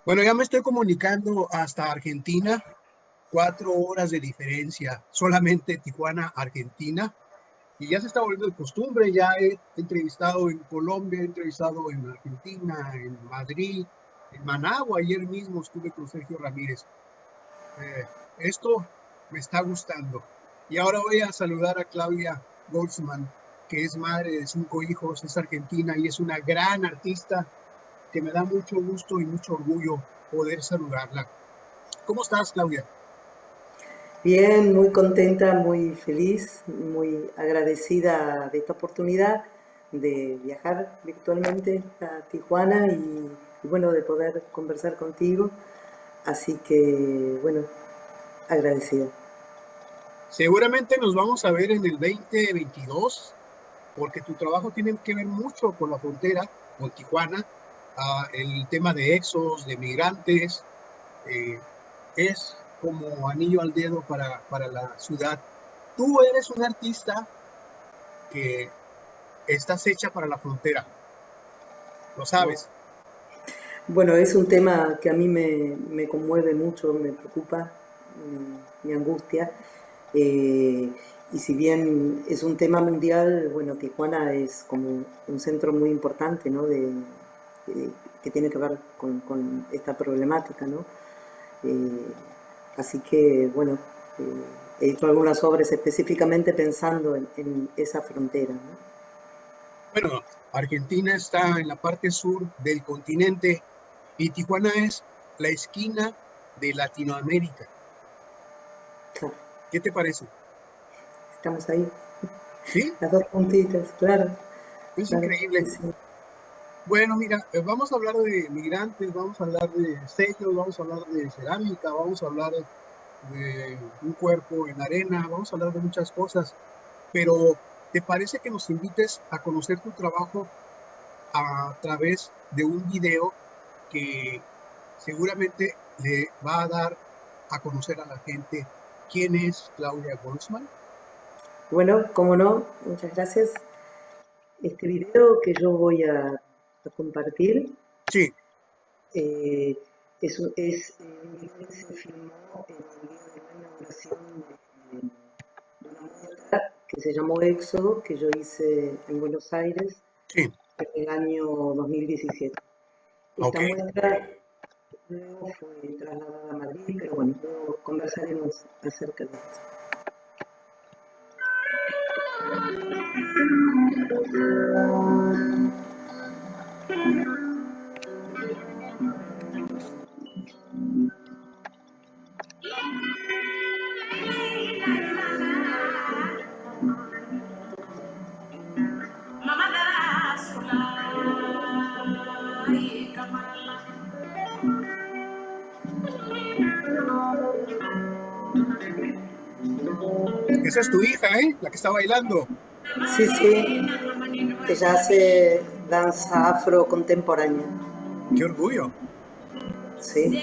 Bueno, ya me estoy comunicando hasta Argentina, 4 horas de diferencia, solamente Tijuana, Argentina, y ya se está volviendo de costumbre. Ya he entrevistado en Colombia, he entrevistado en Argentina, en Madrid, en Managua. Ayer mismo estuve con Sergio Ramírez. Esto me está gustando. Y ahora voy a saludar a Claudia Goldsman, que es madre de 5 hijos, es argentina y es una gran artista que me da mucho gusto y mucho orgullo poder saludarla. ¿Cómo estás, Claudia? Bien, muy contenta, muy feliz, muy agradecida de esta oportunidad de viajar virtualmente a Tijuana y bueno, de poder conversar contigo. Así que, bueno, agradecida. Seguramente nos vamos a ver en el 2022, porque tu trabajo tiene que ver mucho con la frontera, con Tijuana. El tema de éxodos, de migrantes, eh, es como anillo al dedo para la ciudad. Tú eres un artista que estás hecha para la frontera, lo Wow. sabes. Bueno, es un tema que a mí me conmueve mucho, me preocupa, me angustia. Eh, y si bien es un tema mundial, bueno, Tijuana es como un centro muy importante, ¿no? Eh, que tiene que ver con esta problemática, ¿no? Eh, Así que, bueno, he hecho algunas obras específicamente pensando en esa frontera, ¿no? Bueno, Argentina está en la parte sur del continente y Tijuana es la esquina de Latinoamérica. Claro, ¿Qué te parece? estamos ahí, ¿Sí? las dos puntitas, claro, Es claro, sí, increíble. sí. Bueno, mira, vamos a hablar de migrantes, vamos a hablar de sellos, vamos a hablar de cerámica, vamos a hablar de un cuerpo en arena, vamos a hablar de muchas cosas, pero ¿te parece que nos invites a conocer tu trabajo a través de un video que seguramente le va a dar a conocer a la gente quién es Claudia Goldsman? Bueno, como no, muchas gracias. Este video que yo voy a compartir Sí, eh, un video que se filmó en el día de la inauguración de una muestra que se llamó Éxodo, que yo hice en Buenos Aires sí, en el año 2017. ok. Esta muestra luego fue trasladada a Madrid, pero bueno, luego conversaremos acerca de esto. Esa es tu hija, ¿eh? La que está bailando. Sí, sí, ella hace danza afro contemporánea. Qué orgullo. Sí.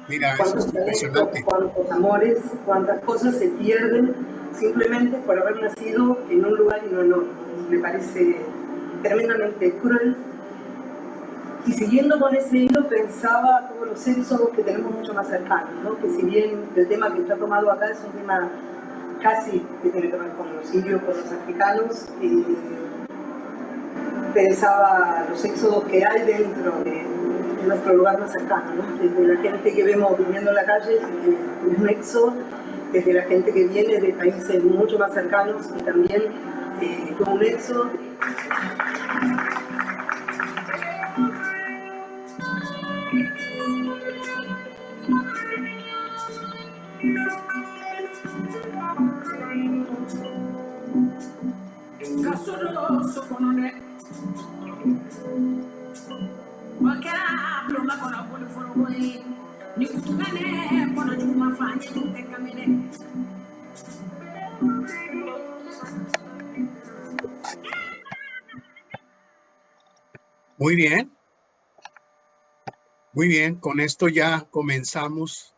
Mira, eso Cuántos es talentos, impresionante. cuántos amores, cuántas cosas se pierden simplemente por haber nacido en un lugar y no en otro. Me parece tremendamente cruel. Y siguiendo con ese hilo, pensaba todos los éxodos que tenemos mucho más cercanos, ¿no? Que si bien el tema que está tomado acá es un tema casi que tiene que ver con los sirios, con los africanos, pensaba los éxodos que hay dentro de nuestro lugar más cercano, ¿no? Desde la gente que vemos viviendo en la calle, es un éxodo, desde la gente que viene de países mucho más cercanos y también un éxodo. Muy bien, muy bien. Con esto ya comenzamos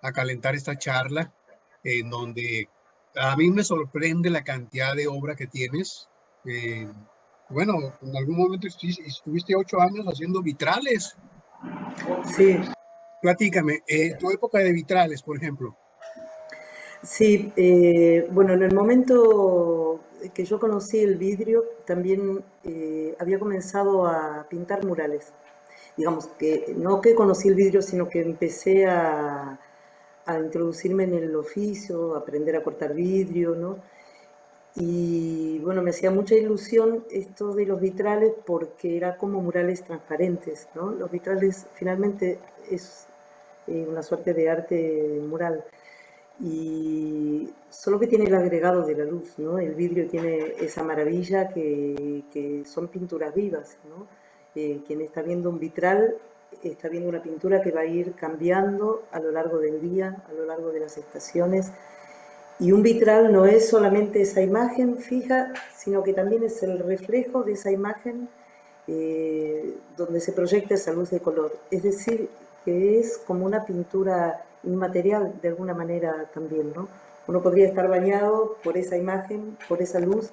a calentar esta charla en donde a mí me sorprende la cantidad de obra que tienes. Eh, bueno, en algún momento estuviste 8 años haciendo vitrales. Sí, Platícame, tu época de vitrales, por ejemplo. sí, bueno, en el momento que yo conocí el vidrio, también había comenzado a pintar murales. Digamos que no que conocí el vidrio, sino que empecé a introducirme en el oficio, a aprender a cortar vidrio, ¿no? Y bueno, me hacía mucha ilusión esto de los vitrales porque era como murales transparentes, ¿no? Los vitrales finalmente es una suerte de arte mural y solo que tiene el agregado de la luz, ¿no? El vidrio tiene esa maravilla que son pinturas vivas, ¿no? Quien está viendo un vitral está viendo una pintura que va a ir cambiando a lo largo del día, a lo largo de las estaciones. Y un vitral no es solamente esa imagen fija, sino que también es el reflejo de esa imagen donde se proyecta esa luz de color. Es decir, que es como una pintura inmaterial de alguna manera también, ¿no? Uno podría estar bañado por esa imagen, por esa luz,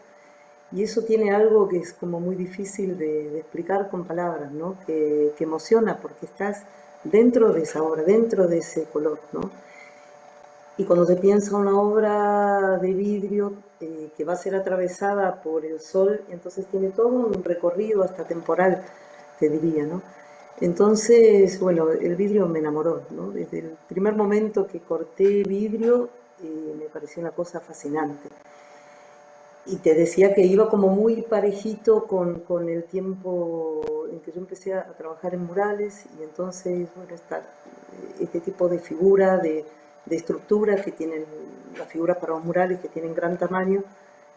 y eso tiene algo que es como muy difícil de explicar con palabras, ¿no? Que emociona porque estás dentro de esa obra, dentro de ese color, ¿no? Y cuando se piensa una obra de vidrio que va a ser atravesada por el sol, entonces tiene todo un recorrido hasta temporal, te diría, ¿no? Entonces, bueno, el vidrio me enamoró, ¿no? Desde el primer momento que corté vidrio, me pareció una cosa fascinante. Y te decía que iba como muy parejito con el tiempo en que yo empecé a trabajar en murales y entonces, bueno, este tipo de figura, de estructura que tienen las figuras para los murales que tienen gran tamaño,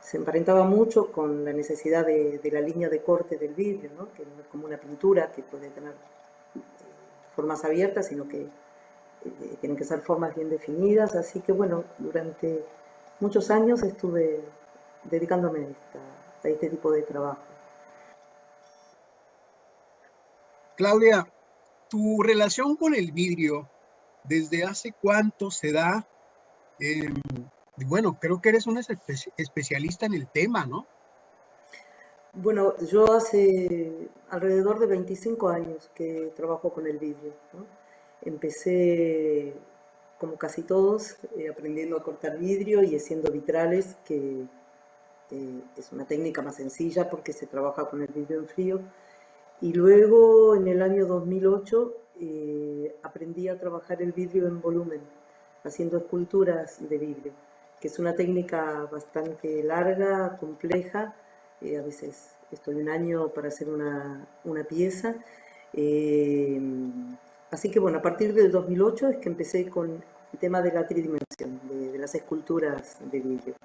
se emparentaba mucho con la necesidad de la línea de corte del vidrio, ¿no? Que no es como una pintura que puede tener formas abiertas, sino que tienen que ser formas bien definidas. Así que bueno, durante muchos años estuve dedicándome a este tipo de trabajo. Claudia, tu relación con el vidrio, ¿desde hace cuánto se da? Eh, bueno, creo que eres una especialista en el tema, ¿no? Bueno, yo hace alrededor de 25 años que trabajo con el vidrio, ¿no? Empecé, como casi todos, aprendiendo a cortar vidrio y haciendo vitrales, que es una técnica más sencilla porque se trabaja con el vidrio en frío. Y luego, en el año 2008, aprendí a trabajar el vidrio en volumen, haciendo esculturas de vidrio, que es una técnica bastante larga, compleja. A veces estoy un año para hacer una pieza. Eh, Así que bueno, a partir del 2008 es que empecé con el tema de la tridimensión, de las esculturas de vidrio.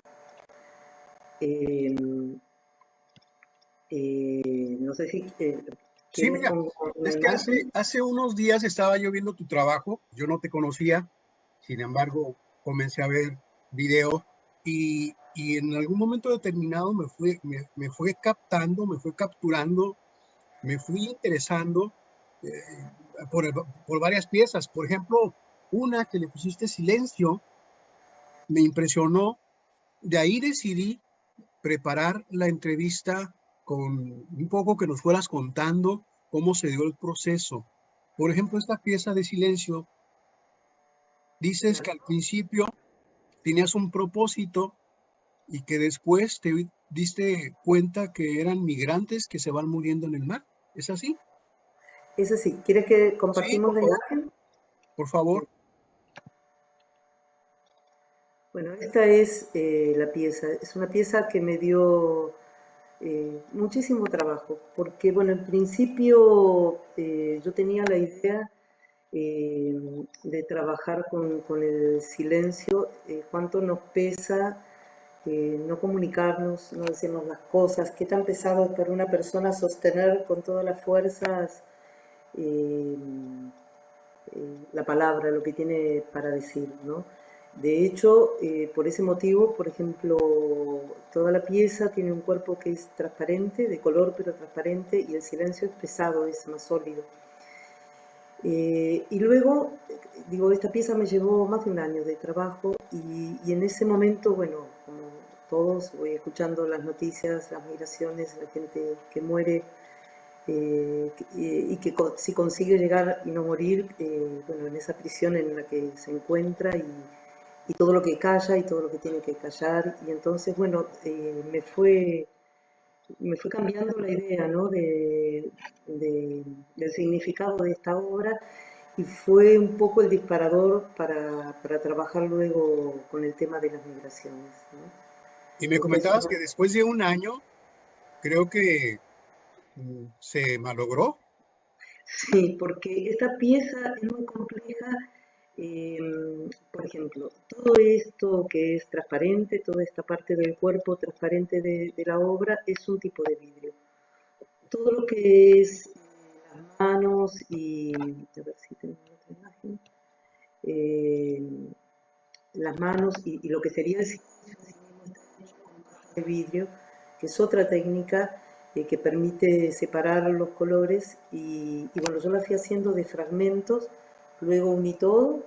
Eh, no sé si Sí, quieres mira, una es que imagen. hace unos días estaba yo viendo tu trabajo, yo no te conocía, sin embargo, comencé a ver videos y en algún momento determinado me fue captando, me fue capturando, me fui interesando eh, por, por varias piezas. Por ejemplo, una que le pusiste silencio, me impresionó. De ahí decidí preparar la entrevista con un poco que nos fueras contando cómo se dio el proceso. Por ejemplo, esta pieza de silencio, dices que al principio tenías un propósito y que después te diste cuenta que eran migrantes que se van muriendo en el mar. ¿Es así? Es así, ¿quieres que Sí, compartimos por la favor, imagen? por favor. Bueno, esta es la pieza. Es una pieza que me dio muchísimo trabajo, porque bueno, en principio yo tenía la idea eh, de trabajar con el silencio, cuánto nos pesa no comunicarnos, no decirnos las cosas, qué tan pesado es para una persona sostener con todas las fuerzas eh, la palabra, lo que tiene para decir, ¿no? De hecho, por ese motivo, por ejemplo, toda la pieza tiene un cuerpo que es transparente, de color pero transparente, y el silencio es pesado, es más sólido. Y luego, digo, esta pieza me llevó más de un año de trabajo y en ese momento, bueno, como todos, voy escuchando las noticias, las migraciones, la gente que muere y que si consigue llegar y no morir, bueno, en esa prisión en la que se encuentra y todo lo que calla y todo lo que tiene que callar. Y entonces, bueno, me fue cambiando la idea, ¿no? Del significado de esta obra y fue un poco el disparador para trabajar luego con el tema de las migraciones, ¿no? Y me Porque es comentabas una, que después de un año, creo que se malogró. sí, porque esta pieza es muy compleja. eh, por ejemplo, todo esto que es transparente, toda esta parte del cuerpo transparente de la obra es un tipo de vidrio. Todo lo que es las manos y, a ver si tengo otra imagen, eh, las manos y lo que sería el silencio en sí mismo está hecho con pasta de vidrio, que es otra técnica que permite separar los colores y bueno, yo la fui haciendo de fragmentos, luego uní todo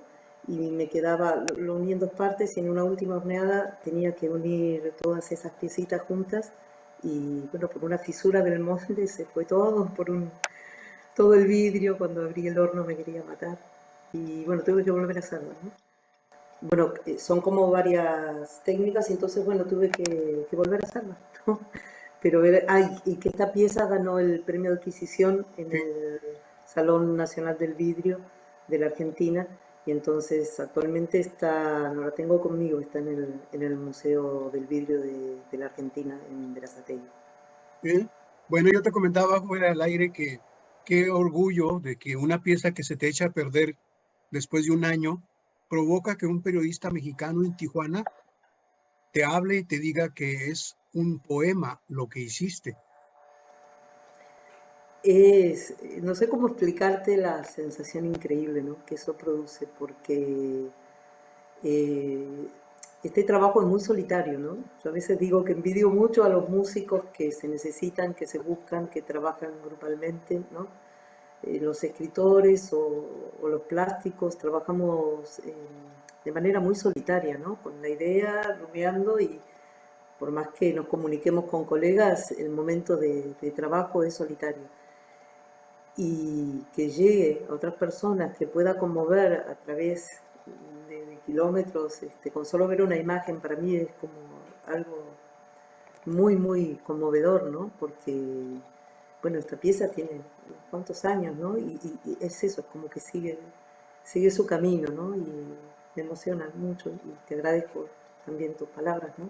y me quedaba, lo uní en dos partes y en una última horneada tenía que unir todas esas piecitas juntas y bueno, por una fisura del molde se fue todo, todo el vidrio, cuando abrí el horno me quería matar y bueno, tuve que volver a hacerlo, ¿no? Bueno, son como varias técnicas y entonces, bueno, tuve que volver a hacerla, ¿no? Pero y que esta pieza ganó el premio de adquisición en Sí. el Salón Nacional del Vidrio de la Argentina y entonces actualmente está, no la tengo conmigo, está en el Museo del Vidrio de la Argentina en Berazategui. ¿Eh? Bueno, yo te comentaba fuera del aire que qué orgullo de que una pieza que se te echa a perder después de un año provoca que un periodista mexicano en Tijuana te hable y te diga que es un poema lo que hiciste. No sé cómo explicarte la sensación increíble, ¿no? Que eso produce, porque eh, este trabajo es muy solitario, ¿no? Yo a veces digo que envidio mucho a los músicos que se necesitan, que se buscan, que trabajan grupalmente, ¿no? Los escritores o los plásticos trabajamos de manera muy solitaria, ¿no? Con la idea, rumiando y por más que nos comuniquemos con colegas, el momento de trabajo es solitario y que llegue a otras personas, que pueda conmover a través de kilómetros, con solo ver una imagen para mí es como algo muy, muy conmovedor, ¿no? Porque, bueno, esta pieza tiene cuántos años, ¿no? Y es eso, es como que sigue su camino, ¿no? Y me emociona mucho y te agradezco también tus palabras, ¿no?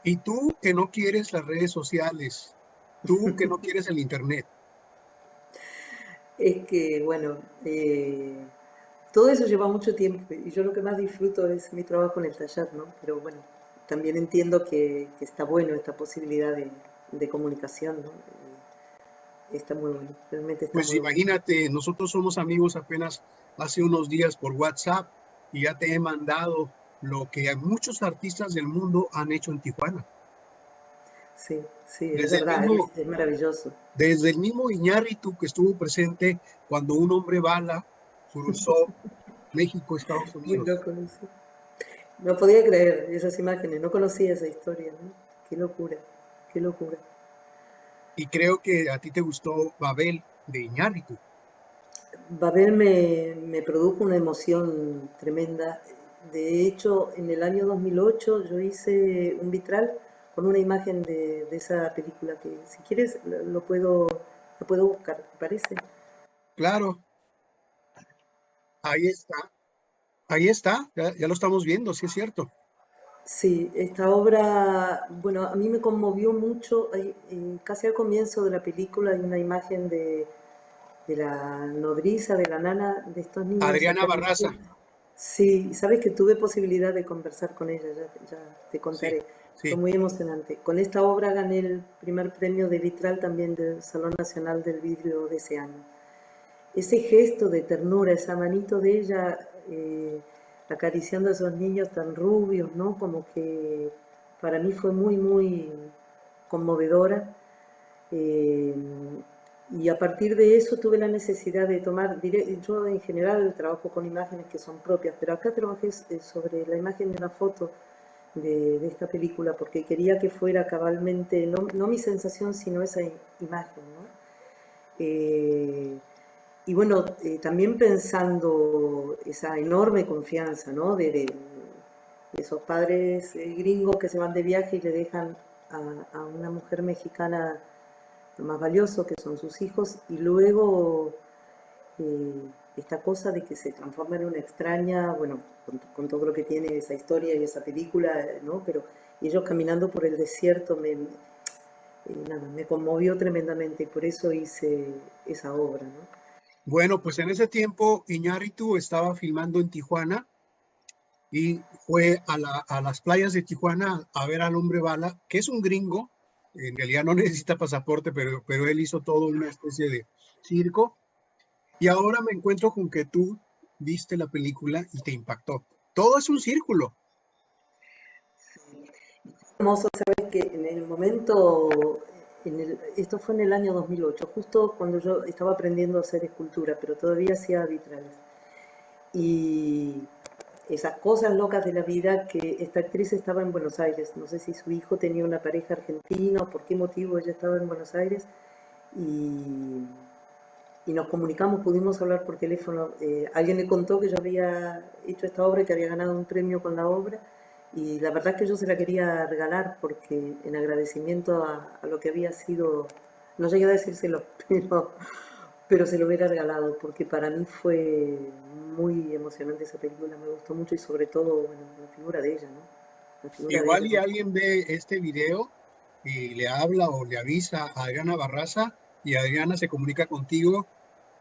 Y tú que no quieres las redes sociales, tú que no quieres el internet, Es que, bueno, todo eso lleva mucho tiempo y yo lo que más disfruto es mi trabajo en el taller, ¿no? Pero bueno, también entiendo que está bueno esta posibilidad de comunicación, ¿no? Está muy bueno, realmente está pues muy bueno. imagínate, nosotros somos amigos apenas hace unos días por WhatsApp y ya te he mandado lo que muchos artistas del mundo han hecho en Tijuana. Sí, sí, es Desde el verdad, mismo, es maravilloso. desde el mismo Iñárritu que estuvo presente cuando un hombre bala cruzó México, Estados Muy Unidos. loco eso. No podía creer esas imágenes, no conocía esa historia, ¿no? Qué locura, qué locura. Y creo que a ti te gustó Babel de Iñárritu. Babel me produjo una emoción tremenda. De hecho, en el año 2008 yo hice un vitral con una imagen de esa película que, si quieres, lo puedo buscar, ¿te parece? Claro, ahí está, ahí está, ya lo estamos viendo, sí es cierto. Sí, esta obra, bueno, a mí me conmovió mucho. Casi al comienzo de la película hay una imagen de la nodriza, de la nana de estos niños Adriana Barraza, acariciando. Sí, sabes que tuve posibilidad de conversar con ella, ya te sí, contaré. Fue sí. muy emocionante. Con esta obra gané el primer premio de vitral también del Salón Nacional del Vidrio de ese año. Ese gesto de ternura, esa manito de ella acariciando a esos niños tan rubios, ¿no? Como que para mí fue muy, muy conmovedora. Eh, y a partir de eso tuve la necesidad de tomar, yo en general trabajo con imágenes que son propias, pero acá trabajé sobre la imagen de una foto de esta película porque quería que fuera cabalmente, no mi sensación, sino esa imagen, ¿no? Y bueno, también pensando esa enorme confianza, ¿no? De esos padres gringos que se van de viaje y le dejan a una mujer mexicana lo más valioso, que son sus hijos, y luego esta cosa de que se transforma en una extraña, bueno, con todo lo que tiene esa historia y esa película, ¿no? Pero ellos caminando por el desierto nada, me conmovió tremendamente y por eso hice esa obra, ¿no? Bueno, pues en ese tiempo Iñárritu estaba filmando en Tijuana y fue a las playas de Tijuana a ver al hombre bala, que es un gringo, en realidad no necesita pasaporte, pero él hizo todo una especie de circo. Y ahora me encuentro con que tú viste la película y te impactó. Todo es un círculo. Hermoso, sabes que en el momento, esto fue en el año 2008, justo cuando yo estaba aprendiendo a hacer escultura, pero todavía hacía vitrales. Y esas cosas locas de la vida, que esta actriz estaba en Buenos Aires, no sé si su hijo tenía una pareja argentina o por qué motivo ella estaba en Buenos Aires, y, y nos comunicamos, pudimos hablar por teléfono. Alguien le contó que yo había hecho esta obra y que había ganado un premio con la obra, y la verdad es que yo se la quería regalar porque en agradecimiento a lo que había sido, no llegué a decírselo, pero se lo hubiera regalado porque para mí fue muy emocionante esa película, me gustó mucho y sobre todo, bueno, la figura de ella, ¿no? La figura de Igual ella. y alguien ve este video y le habla o le avisa a Adriana Barraza y Adriana se comunica contigo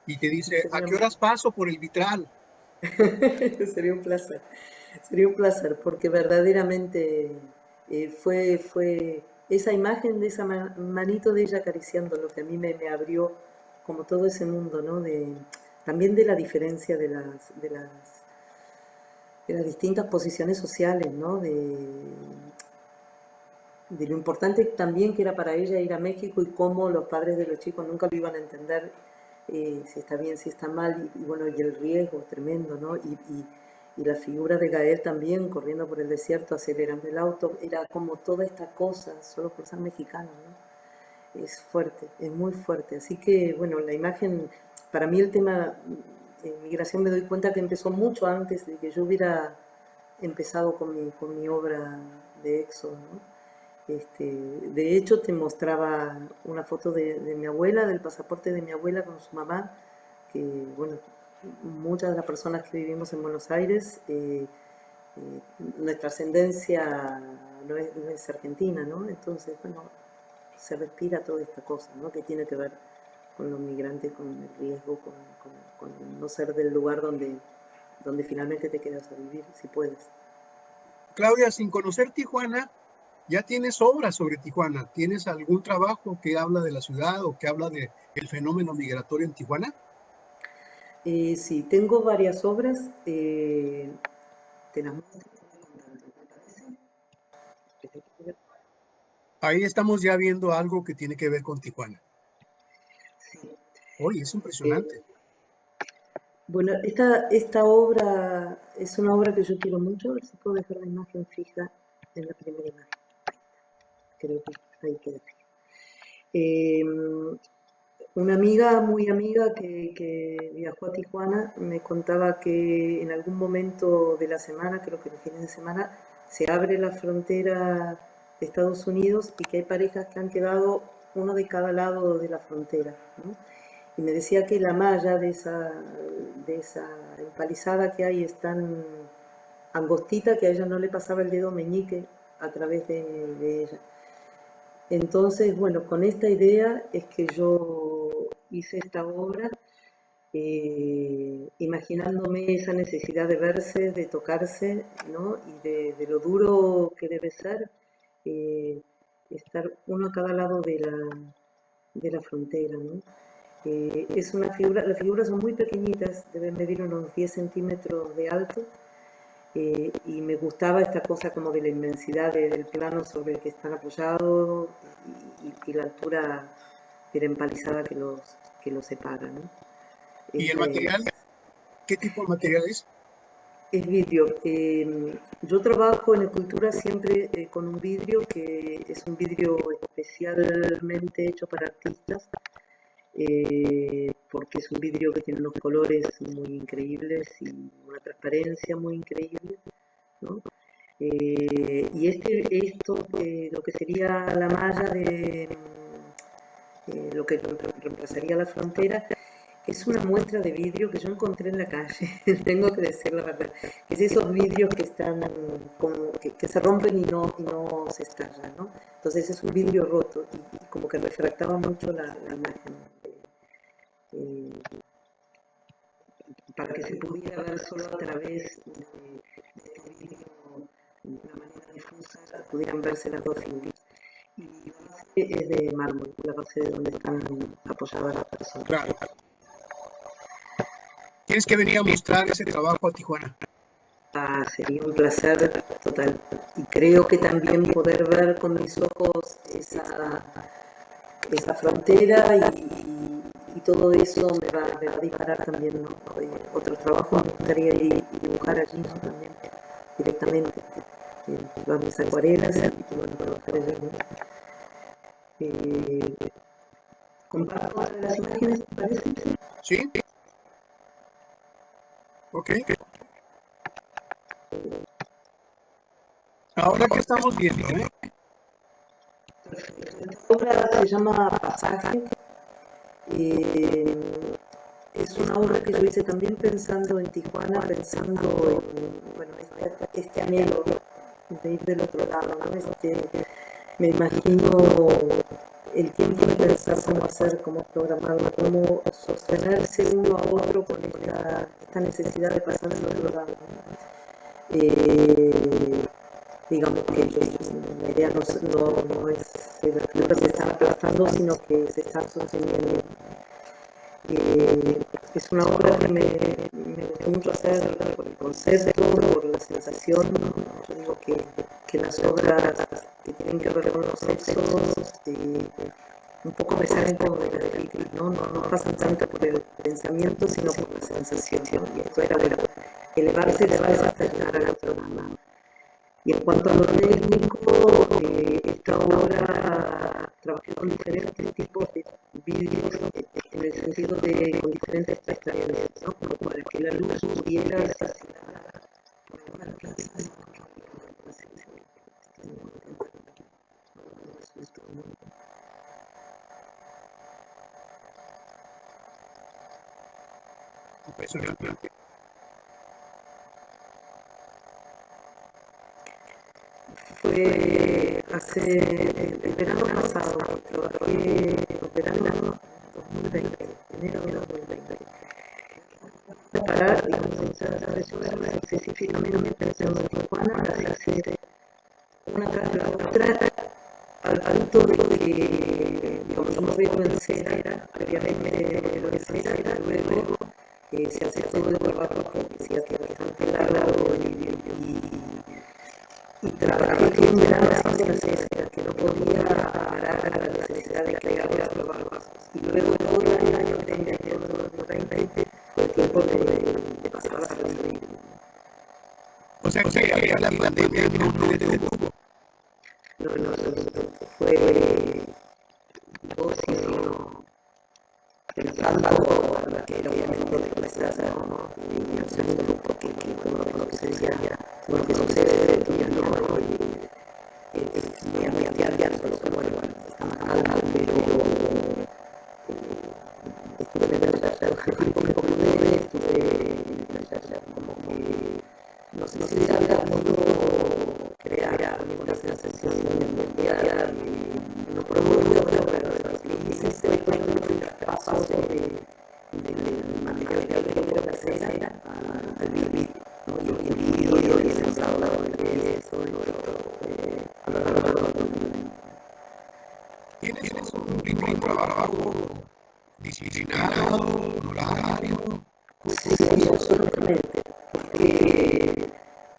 y te dice, ¿a Sería, qué horas paso por el vitral? sería un placer porque verdaderamente fue esa imagen de esa manito de ella acariciando lo que a mí me abrió como todo ese mundo, ¿no? También de la diferencia de las distintas posiciones sociales, ¿no? De lo importante también que era para ella ir a México y cómo los padres de los chicos nunca lo iban a entender, si está bien, si está mal, y bueno, y el riesgo tremendo, ¿no? Y la figura de Gael también corriendo por el desierto, acelerando el auto, era como toda esta cosa, solo por ser mexicano, ¿no? Es fuerte, es muy fuerte. Así que, bueno, la imagen, para mí el tema de migración me doy cuenta que empezó mucho antes de que yo hubiera empezado con mi obra de Éxodo, ¿no? De hecho, te mostraba una foto de mi abuela, del pasaporte de mi abuela con su mamá, que, bueno, muchas de las personas que vivimos en Buenos Aires, nuestra ascendencia no es argentina, ¿no? Entonces, bueno, se respira toda esta cosa, ¿no? Que tiene que ver con los migrantes, con el riesgo, con no ser del lugar donde finalmente te quedas a vivir, si puedes. Claudia, sin conocer Tijuana, ya tienes obras sobre Tijuana. ¿Tienes algún trabajo que habla de la ciudad o que habla de el fenómeno migratorio en Tijuana? Sí, tengo varias obras, te las muestro. Ahí estamos ya viendo algo que tiene que ver con Tijuana. Oye, es Eh, impresionante. bueno, esta obra es una obra que yo quiero mucho, a ver si puedo dejar la imagen fija en la primera imagen. Creo que ahí queda fija. Eh, una amiga, muy amiga, que viajó a Tijuana, me contaba que en algún momento de la semana, creo que los fines de semana, se abre la frontera de Estados Unidos y que hay parejas que han quedado uno de cada lado de la frontera, ¿no? Y me decía que la malla de esa empalizada que hay es tan angostita que a ella no le pasaba el dedo meñique a través de ella. Entonces, bueno, con esta idea es que yo hice esta obra, imaginándome esa necesidad de verse, de tocarse, ¿no? Y de lo duro que debe ser eh, estar uno a cada lado de la frontera, ¿no? Es una figura, las figuras son muy pequeñitas, deben medir unos 10 centímetros de alto, y me gustaba esta cosa como de la inmensidad del plano sobre el que están apoyados y la altura de la empalizada que los separa, ¿no? ¿Y el Esta material? ¿Qué tipo de material es? es vidrio. Yo trabajo en escultura siempre con un vidrio que es un vidrio especialmente hecho para artistas, porque es un vidrio que tiene unos colores muy increíbles y una transparencia muy increíble, ¿no? Y lo que sería la malla de lo que reemplazaría la frontera, es una muestra de vidrio que yo encontré en la calle, tengo que decir la verdad. Es esos vidrios que están como que se rompen y no se estallan, ¿no? Entonces es un vidrio roto y como que refractaba mucho la imagen. Eh, para que se pudiera ver solo a través de este vidrio de una manera difusa, pudieran verse las dos figuras. Y la base es de mármol, la base de donde están apoyadas las personas. Claro. Tienes que venir a mostrar ese trabajo a Tijuana. Sería un placer total. Y creo que también poder ver con mis ojos esa frontera y todo eso me va a disparar también, ¿no? Otros trabajos me gustaría ir y dibujar allí, ¿no? También directamente. Las mis acuarelas y bueno, trabajar allí, ¿no? ¿Comparto otra de las imágenes, te parece? ¿Sí? Ok. Ahora, ¿qué estamos viendo? Esta obra se llama Pasaje. Es una obra que yo hice también pensando en Tijuana, pensando en bueno, este anhelo de ir del otro lado, ¿no? Me imagino el tiempo de pensar cómo hacer, cómo programarlo, cómo sostenerse uno a otro con esta necesidad de pasar del otro lado, ¿no? Digamos que la idea no es que las figuras se están aplastando, sino que se están sosteniendo. Es una obra que me gustó mucho hacer por el concepto, por la sensación. Yo digo que las obras que tienen que ver con los sexos un poco me salen como de la escritura, no pasan tanto por el pensamiento, sino por la sensación. Y esto era bueno, elevarse hasta llegar al otro lado. Y en cuanto a lo técnico, esta obra trabajé con diferentes tipos de vídeos, en el sentido de con diferentes texturas, ¿no? Como para que la luz pudiera fue el verano pasado, trabajé el verano 2020, enero de 2020. Preparar, digamos, específicamente pensando en Tijuana, para hacer una tras la otra, al punto de que, digamos, yo me veo en cera, previamente lo de cera, luego se hace todo de por abajo, que se hace bastante largo y trabajé que un verano haciendo la cera, que no podía parar a la necesidad de crear los trabajos. Y luego todo el año 2020 fue el tiempo de pasar a salir. O sea que había la pandemia no te detuvo. No, fue yo sino pensando que era obviamente de clases, ¿no? Y el segundo grupo que todo lo que sucede dentro del ¿no? Y es muy abierto, pero bueno, está más calma, pero estuve en el taller un poco de estuve en el taller como que no sé si había podido crear ninguna sensación mundial y no promovió, pero hice ese pasos del material que quiero que hacer al vivir, ¿no? Y el vídeo y el ensamblador de eso y a lo largo del ¿Tienes un trabajo disciplinado, horario? sí, absolutamente. Porque,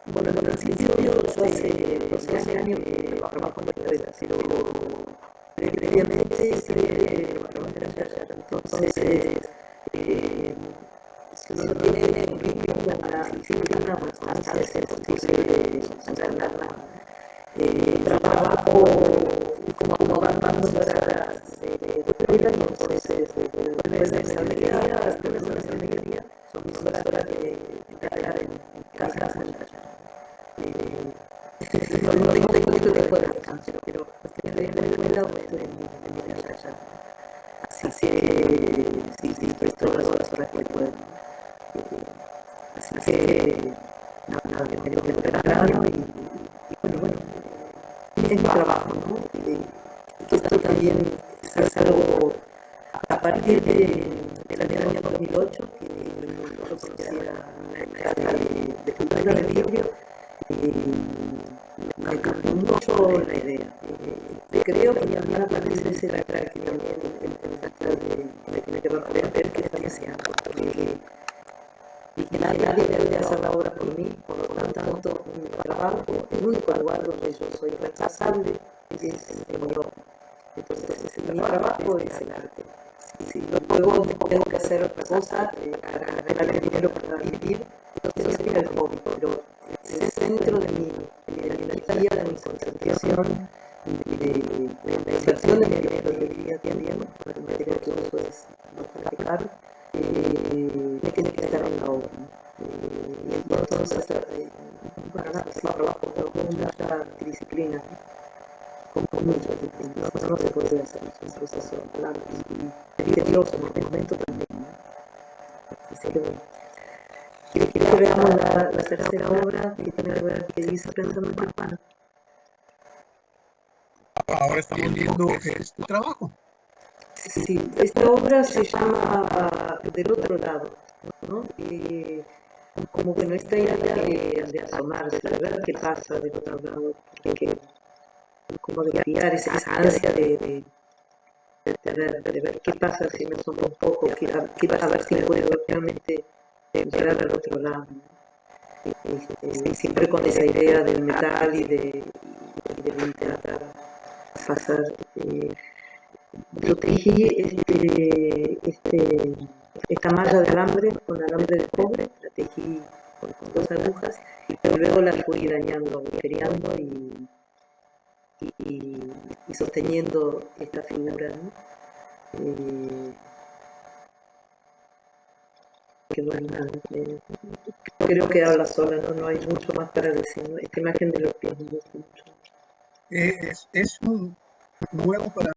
bueno, al principio yo hace 12 años que trabajo en la empresa, pero previamente siempre trabajaba en el taller. Entonces, si uno tiene un ritmo, una disciplina, bastante es posible sostenerla. Trabajo como acomodando horas de escuela, y entonces desde cansancio, pero estoy de vuelta o estoy en mi casa ya. Así que sí, estoy todas las horas que puedo. Así que nada, me tengo que temprano y bueno, es mi trabajo, ¿no? Esto también es algo a partir del año 2008, que yo conocía una casa de pintura de vidrio, me cambió mucho la idea. Creo que también a partir de ese tratar que también el tratar de va a poder ver qué está haciendo, porque y que nadie debe hacer la obra por mí, por lo tanto, mi trabajo, el único lugar donde yo soy rechazable es en Europa. Entonces, mi trabajo es el arte. Si luego tengo que hacer otra cosa para ganar el dinero para vivir, eso sería el hobby, pero es el centro de mi energía, de mi concentración, de la inversión de mi dinero de día también, porque el material que uso es bastante caro, me tiene que estar en la obra. Y entonces, bueno, nada, sí, trabajo con mucha disciplina, con mucha disciplina, no se puede hacer, es un proceso largo y tedioso en este momento también, ¿no? Así que bueno, quiero que veamos la tercera obra que tiene que ver qué dice Pensando en Tijuana. Ahora estamos viendo este trabajo. Sí, esta obra se llama Del otro lado, ¿no? Como bueno, esta idea de asomarse, de ver qué pasa del otro lado, como de pillar esa ansia de ver qué pasa si me asomo un poco, a ver si puedo realmente llegar al otro lado, ¿no? Siempre con esa idea del metal y de intentar pasar. Yo tejí esta malla de alambre con alambre de cobre, la tejí con 2 agujas, pero luego la fui dañando, agujereando y sosteniendo esta figura, ¿no? Que bueno, nada, creo que habla sola, ¿no? No hay mucho más para decir, ¿no? Esta imagen de los pies me gusta mucho. Es un nuevo para